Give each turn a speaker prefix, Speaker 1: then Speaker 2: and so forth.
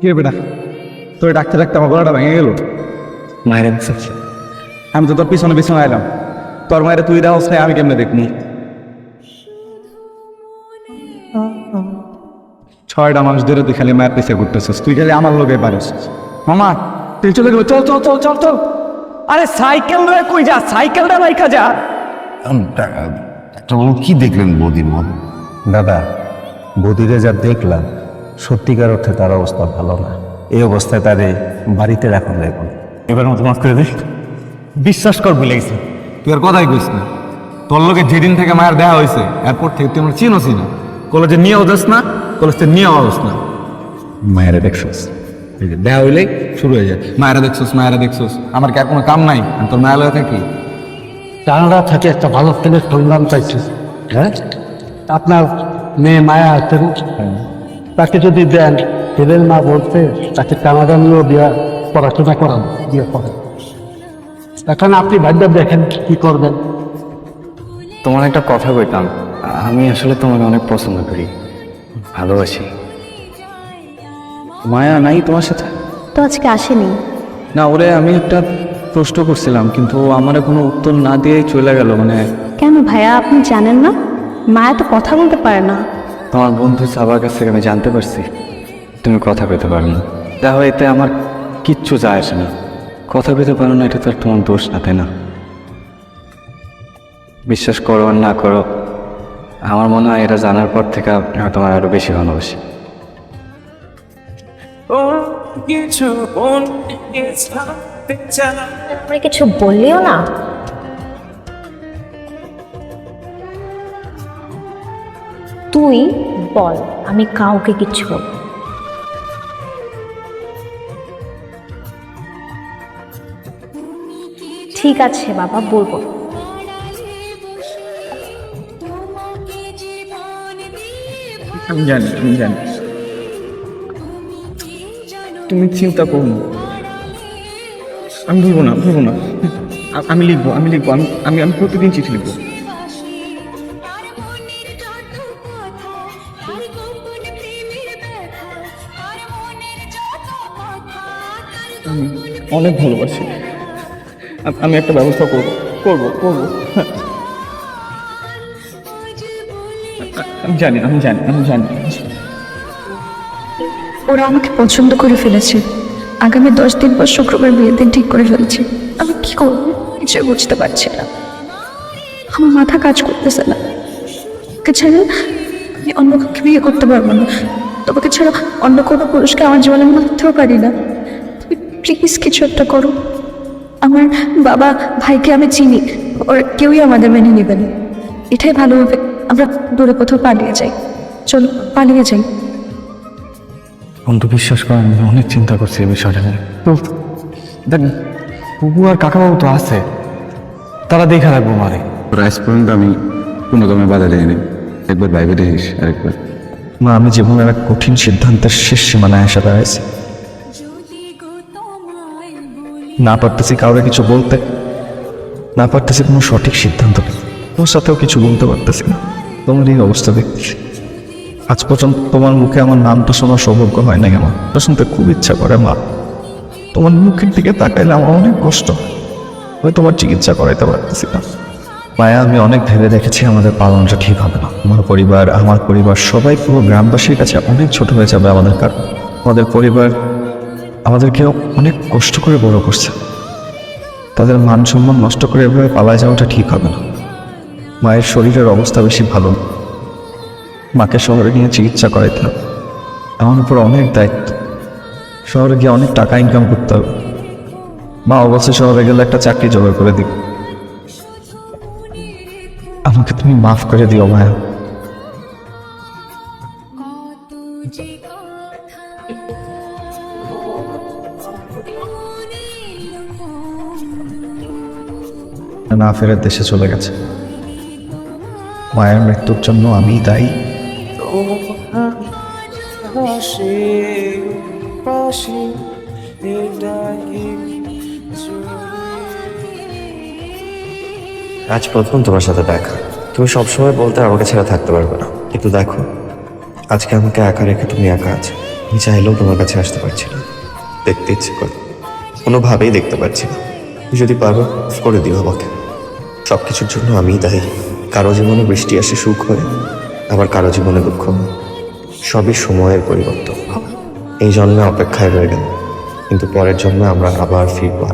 Speaker 1: কি রে বেটা, তোর ডাকতে ডাকতে আমার গলাটা ভেঙে গেল।
Speaker 2: মায়ের
Speaker 1: আমি তো তোর পিছনে পিছনে আইলাম, তোর মায়ের তুই দেওয়া অবস্থায় আমি কেমনে দেখনি? 6টা মানুষ ধরে তুই খালি মায়ের পিছিয়ে ঘুরতেছিস, তুই খালি আমার লোকে পারিস। মামা তুই চলে গেল, চল চল চল চল চল। আরে সাইকেল রয়ে কই যা, সাইকেলটা রাইখা যা।
Speaker 3: কি দেখলেন বৌদির মন?
Speaker 4: দাদা, বদিরে যা দেখলাম সত্যিকার অর্থে তার অবস্থা ভালো না। এই অবস্থায় তারে বাড়িতে রাখুন দেখুন।
Speaker 2: এবার মতো মাফ করে দিস, বিশ্বাস কর ভুলে গেছি।
Speaker 1: তুই আর কথাই কইস না, তোর লোকে যেদিন থেকে মায়ের দেওয়া হয়েছে এরপর থেকে তুই আমার চিনোসি না। কলেজে নিয়েও যাস না, কলেজে নিয়েও যাস না। মায়েরা দেখছোস, দেওয়া হইলেই শুরু হয়ে যায় মায়েরা দেখছোস মায়েরা দেখছোস। আমার কি আর কোনো কাম নাই? আমি তোর মায়ের লগে থাকি।
Speaker 5: কানাডা থেকে একটা ভালো ছেলের সন্ধান চাইছে। হ্যাঁ, আপনার মেয়ে মায়া আছেন, তাকে যদি দেন, ছেলের মা বলছে তাকে কানাডা নিয়েও পড়াশোনা করান, বিয়ে করেন। এখন আপনি ভাবনা দেখেন কি করবেন।
Speaker 2: তোমার একটা কথা কইতাম, আমি আসলে তোমাকে অনেক পছন্দ করি, ভালোবাসি। মায়া নাই তোমার সাথে?
Speaker 6: তো আজকে আসেনি।
Speaker 2: না, ওরে আমি একটা প্রশ্ন করছিলাম কিন্তু আমার কোনো উত্তর না দিয়ে চলে গেল। মানে
Speaker 6: কেন ভাইয়া, আপনি জানেন না মায়া তো কথা বলতে পারে না?
Speaker 2: তোমার বন্ধু সাবার কাছ থেকে আমি জানতে পারছি তুমি কথা পেতে পারো না। দেখো, এতে আমার কিচ্ছু যায় আসে না। কথা পেতে পারো না, এটা তো আর তোমার দোষ না, তাই না? বিশ্বাস করো আর না করো, আমার মনে হয় এটা জানার পর থেকে আমি তোমার আরো বেশি ভালোবাসি।
Speaker 6: আপনি কিছু বললিও না। তুই বল, আমি কাউকে কিচ্ছু বলবো। ঠিক আছে বাবা, বলবো।
Speaker 1: আমি জানি, আমি জানি, তুমি চিন্তা করো না। আমি ভুলবো না, ভুলবো না। আমি লিখবো, আমি লিখবো, আমি আমি প্রতিদিন চিঠি লিখবো। আমি অনেক ভালোবাসি। আমি একটা ব্যবস্থা করবো, করবো করবো। আমি জানি, আমি জানি, আমি জানি।
Speaker 7: ওরা আমাকে পছন্দ করে ফেলেছে। আগামী 10 দিন পর শুক্রবার বিয়ের দিন ঠিক করে ফেলেছে। আমি কি করবো কিছুই বুঝতে পারছি না, আমার মাথা কাজ করতেছে না। তোকে ছাড়া আমি অন্য কাউকে বিয়ে করতে পারবো না। তোমাকে ছাড়া অন্য কোনো পুরুষকে আমার জীবনে আমি মানতেও পারি না। তুমি প্লিজ কিছু একটা করো। আমার বাবা ভাইকে আমি চিনি, ওরা কেউই আমাদের মেনে নেবে না। এটাই ভালো হবে, আমরা দূরে কোথাও পালিয়ে যাই। চলো পালিয়ে যাই।
Speaker 2: বন্ধু, বিশ্বাস করেন আমি অনেক চিন্তা করছি এই বিষয়টা নিয়ে। তো দেখ, বুবু আর কাকাবাবু তো আছে, তারা দেখা রাখবো মারে।
Speaker 3: আজ পর্যন্ত আমি কোনো দমে বাধা দেয়নি। একবার বাইবে দেখিস আরেকবার।
Speaker 4: মা, আমি জীবনের এক কঠিন সিদ্ধান্তের শেষ সীমানায় এসে দাঁড়াইছি। না পারতেছি কাউরে কিছু বলতে, না পারতেছি কোনো সঠিক সিদ্ধান্ত নিতে। তোমার সাথেও কিছু বলতে পারতেছি না। তোমার এই অবস্থা দেখতেছি। আজ পর্যন্ত তোমার মুখে আমার নামটা শোনার সৌভাগ্য হয় না। আমার এটা শুনতে খুব ইচ্ছা করে মা। তোমার মুখের দিকে তাকাইলে আমার অনেক কষ্ট হয়। আমি তোমার চিকিৎসা করাইতে পারতেছি না। মায়া, আমি অনেক ভেবে দেখেছি আমাদের পালনটা ঠিক হবে না। আমার পরিবার সবাই পুরো গ্রামবাসীর কাছে অনেক ছোট হয়ে যাবে আমাদের কারণ। আমাদের পরিবার আমাদেরকে অনেক কষ্ট করে বড় করছে। তাদের মান সম্মান নষ্ট করে এভাবে পালায় যাওয়াটা ঠিক হবে না। মায়ের শরীরের অবস্থা বেশি ভালো না। মাকে শহরে নিয়ে চিকিৎসা করাইতে হবে। আমার উপর অনেক দায়িত্ব। শহরে গিয়ে অনেক টাকা ইনকাম করতে হবে। মা অবশ্যই শহরে গেলে একটা চাকরি জোগাড় করে দিবে। আমাকে তুমি মাফ করে দিও মায়া। না ফেরার দেশে চলে গেছে। মায়ের মৃত্যুর জন্য আমি দায়ী।
Speaker 8: আজ প্রথম তোমার সাথে দেখা। তুমি সবসময় বলতে আমাকে ছাড়া থাকতে পারবে না, কিন্তু দেখো আজকে আমাকে একা রেখে তুমি একা আছো। আমি চাইলেও তোমার কাছে আসতে পারছি না, দেখতে ইচ্ছে করে কোনোভাবেই দেখতে পারছি না। তুমি যদি পারো off করে দিও আমাকে। সব কিছুর জন্য আমিই দায়ী। কারো জীবনে বৃষ্টি আসে সুখ হয়ে, আবার কারো জীবনে দুঃখ হয়। সবই সময়ের পরিবর্তন। এই জন্মে অপেক্ষায় রয়ে গেল, কিন্তু পরের জন্মে আমরা আবার ফিরবো।